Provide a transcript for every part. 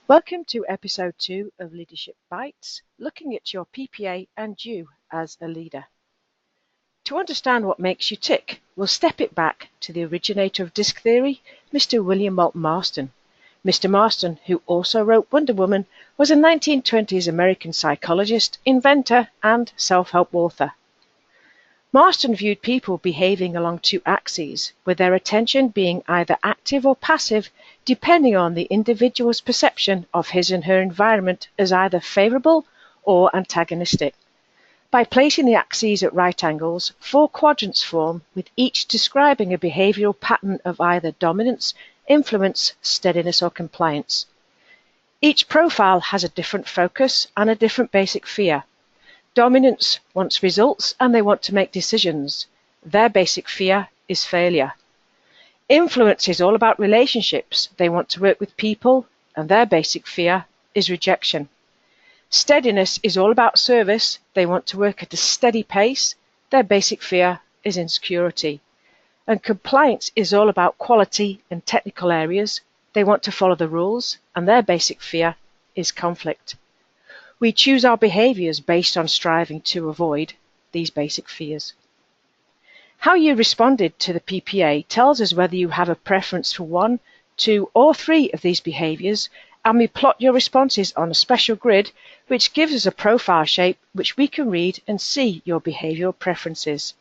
Welcome to episode 2 of Leadership Bites, looking at your PPA and you as a leader. To understand what makes you tick, we'll step it back to the originator of disc theory, Mr. William Moulton Marston. Mr. Marston, who also wrote Wonder Woman, was a 1920s American psychologist, inventor, and self-help author. Marston viewed people behaving along two axes, with their attention being either active or passive, depending on the individual's perception of his and her environment as either favorable or antagonistic. By placing the axes at right angles, 4 quadrants form, with each describing a behavioral pattern of either dominance, influence, steadiness, or compliance. Each profile has a different focus and a different basic fear. Dominance wants results and they want to make decisions. Their basic fear is failure. Influence is all about relationships. They want to work with people and their basic fear is rejection. Steadiness is all about service. They want to work at a steady pace. Their basic fear is insecurity. And compliance is all about quality and technical areas. They want to follow the rules and their basic fear is conflict. We choose our behaviours based on striving to avoid these basic fears. How you responded to the PPA tells us whether you have a preference for 1, 2 or 3 of these behaviours, and we plot your responses on a special grid which gives us a profile shape which we can read and see your behavioural preferences.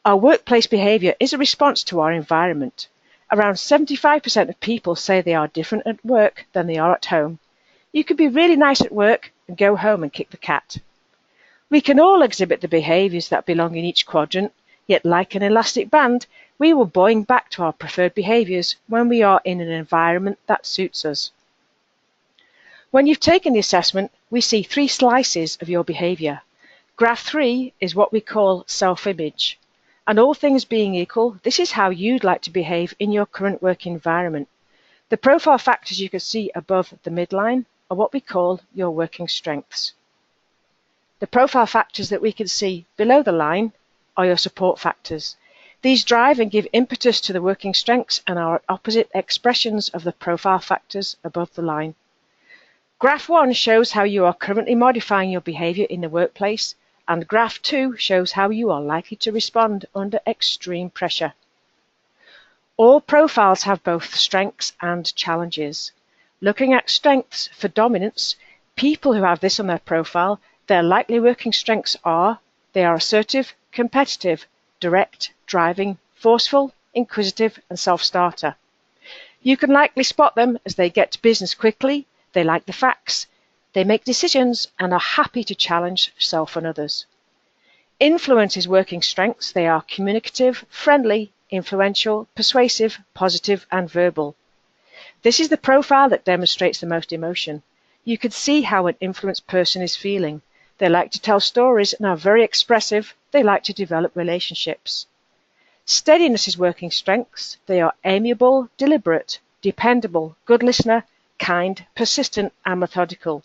Our workplace behaviour is a response to our environment. Around 75% of people say they are different at work than they are at home. You could be really nice at work and go home and kick the cat. We can all exhibit the behaviours that belong in each quadrant, yet like an elastic band, we will boing back to our preferred behaviours when we are in an environment that suits us. When you've taken the assessment, we see 3 slices of your behaviour. Graph 3 is what we call self-image. And all things being equal, this is how you'd like to behave in your current work environment. The profile factors you can see above the midline are what we call your working strengths. The profile factors that we can see below the line are your support factors. These drive and give impetus to the working strengths and are opposite expressions of the profile factors above the line. Graph 1 shows how you are currently modifying your behaviour in the workplace, and Graph 2 shows how you are likely to respond under extreme pressure. All profiles have both strengths and challenges. Looking at strengths for dominance, people who have this on their profile, their likely working strengths are they are assertive, competitive, direct, driving, forceful, inquisitive, and self-starter. You can likely spot them as they get to business quickly, they like the facts, they make decisions, and are happy to challenge self and others. Influence is working strengths. They are communicative, friendly, influential, persuasive, positive, and verbal. This is the profile that demonstrates the most emotion. You can see how an influenced person is feeling. They like to tell stories and are very expressive. They like to develop relationships. Steadiness is working strengths. They are amiable, deliberate, dependable, good listener, kind, persistent, and methodical.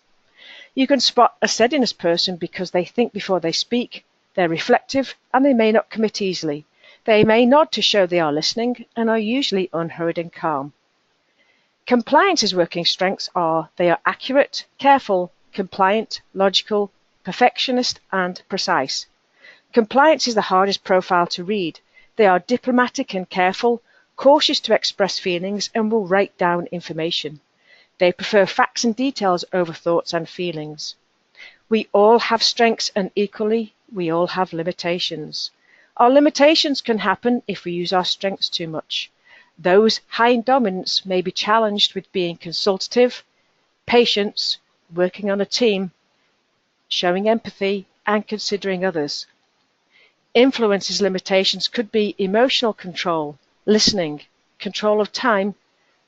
You can spot a steadiness person because they think before they speak. They're reflective and they may not commit easily. They may nod to show they are listening and are usually unhurried and calm. Compliance's working strengths are they are accurate, careful, compliant, logical, perfectionist, and precise. Compliance is the hardest profile to read. They are diplomatic and careful, cautious to express feelings, and will write down information. They prefer facts and details over thoughts and feelings. We all have strengths and equally, we all have limitations. Our limitations can happen if we use our strengths too much. Those high in dominance may be challenged with being consultative, patience, working on a team, showing empathy, and considering others. Influence's limitations could be emotional control, listening, control of time,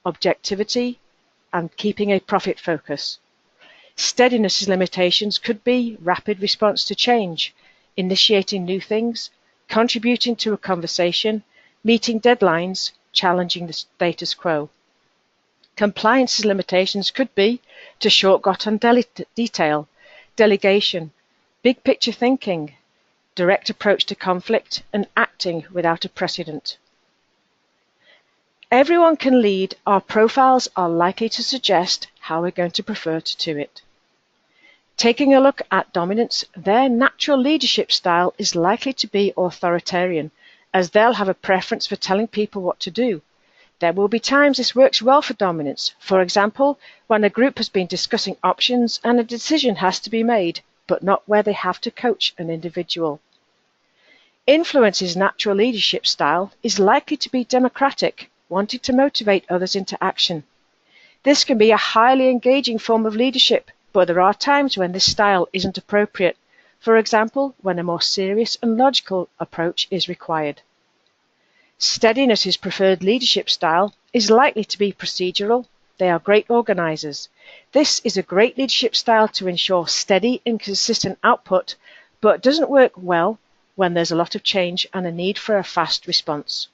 objectivity, and keeping a profit focus. Steadiness's limitations could be rapid response to change, initiating new things, contributing to a conversation, meeting deadlines, challenging the status quo. Compliance's limitations could be to shortcut on detail, delegation, big picture thinking, direct approach to conflict, and acting without a precedent. Everyone can lead. Our profiles are likely to suggest how we're going to prefer to do it. Taking a look at dominants, their natural leadership style is likely to be authoritarian, as they'll have a preference for telling people what to do. There will be times this works well for dominants, for example, when a group has been discussing options and a decision has to be made, but not where they have to coach an individual. Influence's natural leadership style is likely to be democratic, wanting to motivate others into action. This can be a highly engaging form of leadership, but there are times when this style isn't appropriate, for example, when a more serious and logical approach is required. Steadiness's preferred leadership style is likely to be procedural. They are great organisers. This is a great leadership style to ensure steady and consistent output, but doesn't work well when there's a lot of change and a need for a fast response.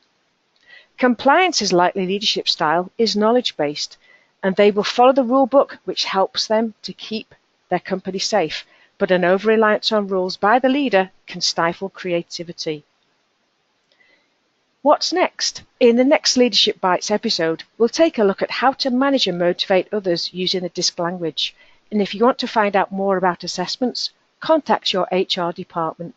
Compliance's likely leadership style is knowledge-based, and they will follow the rule book, which helps them to keep their company safe, but an over-reliance on rules by the leader can stifle creativity. What's next? In the next Leadership Bites episode, we'll take a look at how to manage and motivate others using the DISC language. And if you want to find out more about assessments, contact your HR department.